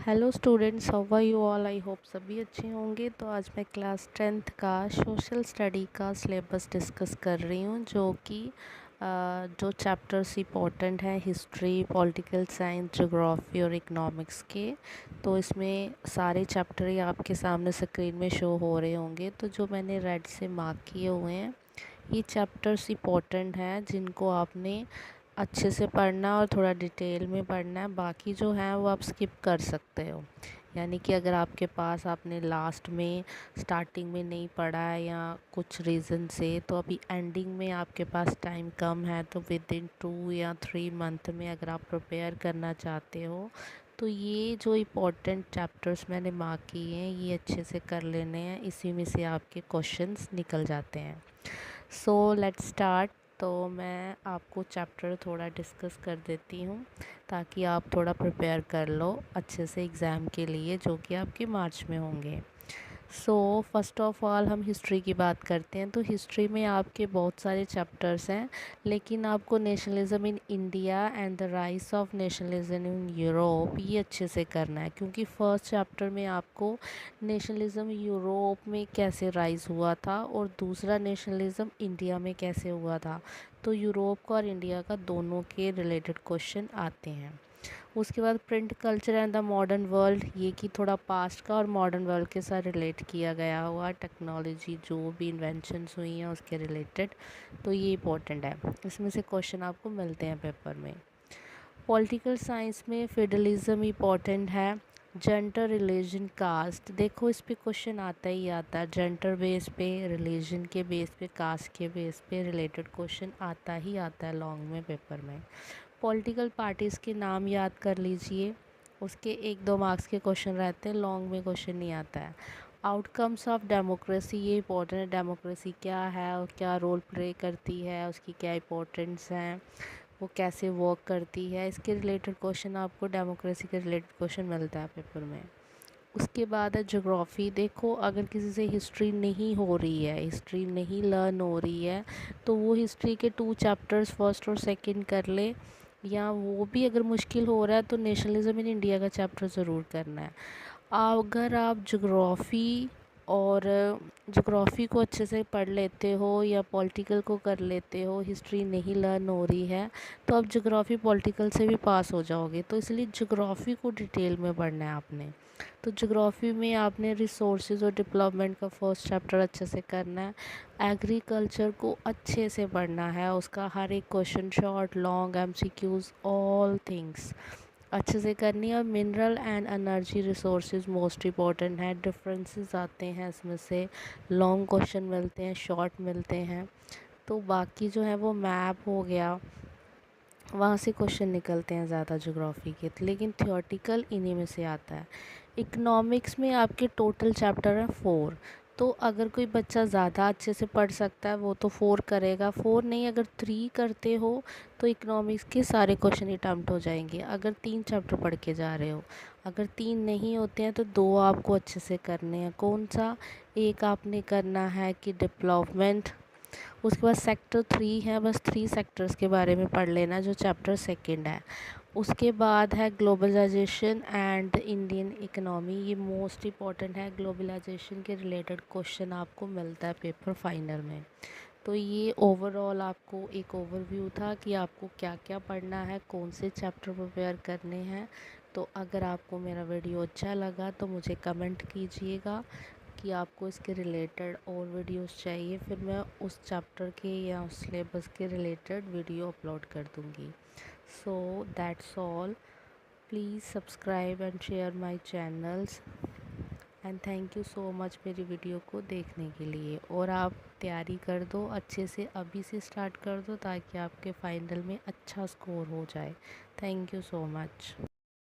Hello students, how are you all. I hope सभी अच्छे होंगे। तो आज मैं क्लास 10th का सोशल स्टडी का सिलेबस डिस्कस कर रही हूँ, जो कि जो चैप्टर्स इम्पोर्टेंट हैं हिस्ट्री, पॉलिटिकल साइंस, ज्योग्राफी और इकोनॉमिक्स के। तो इसमें सारे चैप्टर ही आपके सामने स्क्रीन में शो हो रहे होंगे। तो जो मैंने रेड से मार्क किए हुए हैं, ये चैप्टर्स इम्पोर्टेंट हैं जिनको आपने अच्छे से पढ़ना और थोड़ा डिटेल में पढ़ना है। बाकी जो है वो आप स्किप कर सकते हो। यानी कि अगर आपके पास आपने लास्ट में स्टार्टिंग में नहीं पढ़ा है या कुछ रीज़न से, तो अभी एंडिंग में आपके पास टाइम कम है, तो विद इन 2 या 3 मंथ में अगर आप प्रिपेयर करना चाहते हो, तो ये जो इम्पोर्टेंट चैप्टर्स मैंने मार्क किए हैं ये अच्छे से कर लेने हैं। इसी में से आपके क्वेश्चंस निकल जाते हैं। So let's start. तो मैं आपको चैप्टर थोड़ा डिस्कस कर देती हूँ ताकि आप थोड़ा प्रिपेयर कर लो अच्छे से एग्ज़ाम के लिए, जो कि आपके मार्च में होंगे। सो फर्स्ट ऑफ़ ऑल हम हिस्ट्री की बात करते हैं। तो हिस्ट्री में आपके बहुत सारे चैप्टर्स हैं, लेकिन आपको nationalism in India and the rise of nationalism in Europe ये अच्छे से करना है, क्योंकि फ़र्स्ट चैप्टर में आपको नेशनलिज़्म यूरोप में कैसे राइज़ हुआ था और दूसरा नेशनलिज़्म इंडिया में कैसे हुआ था। तो यूरोप का और इंडिया का दोनों के रिलेटेड क्वेश्चन आते हैं। उसके बाद print culture and the modern world, ये कि थोड़ा पास्ट का और मॉडर्न वर्ल्ड के साथ रिलेट किया गया हुआ टेक्नोलॉजी, जो भी इन्वेंशंस हुई हैं उसके रिलेटेड। तो ये इंपॉर्टेंट है, इसमें से क्वेश्चन आपको मिलते हैं पेपर में। पॉलिटिकल साइंस में फेडरलिज्म इम्पॉर्टेंट है। जेंडर, रिलीजन, कास्ट, देखो इस पे क्वेश्चन आता ही आता है। जेंडर बेस पे, रिलीजन के बेस पे, कास्ट के बेस पे रिलेटेड क्वेश्चन आता ही आता है लॉन्ग में पेपर में। पॉलिटिकल पार्टीज़ के नाम याद कर लीजिए, उसके 1-2 मार्क्स के क्वेश्चन रहते हैं, लॉन्ग में क्वेश्चन नहीं आता है। आउटकम्स ऑफ डेमोक्रेसी, ये इंपॉर्टेंट है। डेमोक्रेसी क्या है और क्या रोल प्ले करती है, उसकी क्या इंपॉर्टेंस है, वो कैसे वर्क करती है, इसके रिलेटेड क्वेश्चन आपको डेमोक्रेसी के रिलेटेड क्वेश्चन मिलता है पेपर में। उसके बाद है ज्योग्राफी। देखो अगर किसी से हिस्ट्री नहीं हो रही है, हिस्ट्री नहीं लर्न हो रही है, तो वो हिस्ट्री के 2 चैप्टर्स फर्स्ट और सेकंड कर ले, या वो भी अगर मुश्किल हो रहा है तो नेशनलिज्म इन इंडिया का चैप्टर ज़रूर करना है। अगर आप ज्योग्राफ़ी को अच्छे से पढ़ लेते हो या पॉलिटिकल को कर लेते हो, हिस्ट्री नहीं लर्न हो रही है, तो आप ज्योग्राफ़ी पॉलिटिकल से भी पास हो जाओगे। तो इसलिए ज्योग्राफ़ी को डिटेल में पढ़ना है आपने। तो ज्योग्राफ़ी में आपने रिसोर्सेज और डेवलपमेंट का फर्स्ट चैप्टर अच्छे से करना है। एग्रीकल्चर को अच्छे से पढ़ना है, उसका हर एक question, short long, MCQs, all things अच्छे से करनी है। और mineral and energy resources most important है। डिफरेंसेस आते हैं इसमें से, लॉन्ग क्वेश्चन मिलते हैं, शॉर्ट मिलते हैं। तो बाकी जो है वो मैप हो गया, वहाँ से क्वेश्चन निकलते हैं ज़्यादा ज्योग्राफी के, लेकिन थियोरटिकल इन्हीं में से आता है। इकोनॉमिक्स में आपके टोटल चैप्टर हैं 4। तो अगर कोई बच्चा ज़्यादा अच्छे से पढ़ सकता है वो तो 4 करेगा, 4 नहीं अगर 3 करते हो तो इकोनॉमिक्स के सारे क्वेश्चन अटैम्प्ट हो जाएंगे। अगर 3 चैप्टर पढ़ के जा रहे हो, अगर 3 नहीं होते हैं तो 2 आपको अच्छे से करने हैं। कौन सा? एक आपने करना है कि डेवलपमेंट, उसके बाद सेक्टर 3 है, बस 3 सेक्टर्स के बारे में पढ़ लेना जो चैप्टर सेकंड है। उसके बाद है ग्लोबलाइजेशन एंड इंडियन इकोनॉमी, ये मोस्ट इम्पॉर्टेंट है। ग्लोबलाइजेशन के रिलेटेड क्वेश्चन आपको मिलता है पेपर फाइनल में। तो ये ओवरऑल आपको एक ओवरव्यू था कि आपको क्या क्या पढ़ना है, कौन से चैप्टर प्रिपेयर करने हैं। तो अगर आपको मेरा वीडियो अच्छा लगा तो मुझे कमेंट कीजिएगा कि आपको इसके रिलेटेड और वीडियोस चाहिए, फिर मैं उस चैप्टर के या उस सिलेबस के रिलेटेड वीडियो अपलोड कर दूँगी। So that's all. Please subscribe and share my channels and thank you so much मेरी वीडियो को देखने के लिए। और आप तैयारी कर दो अच्छे से, अभी से स्टार्ट कर दो ताकि आपके फाइनल में अच्छा स्कोर हो जाए। Thank you so much.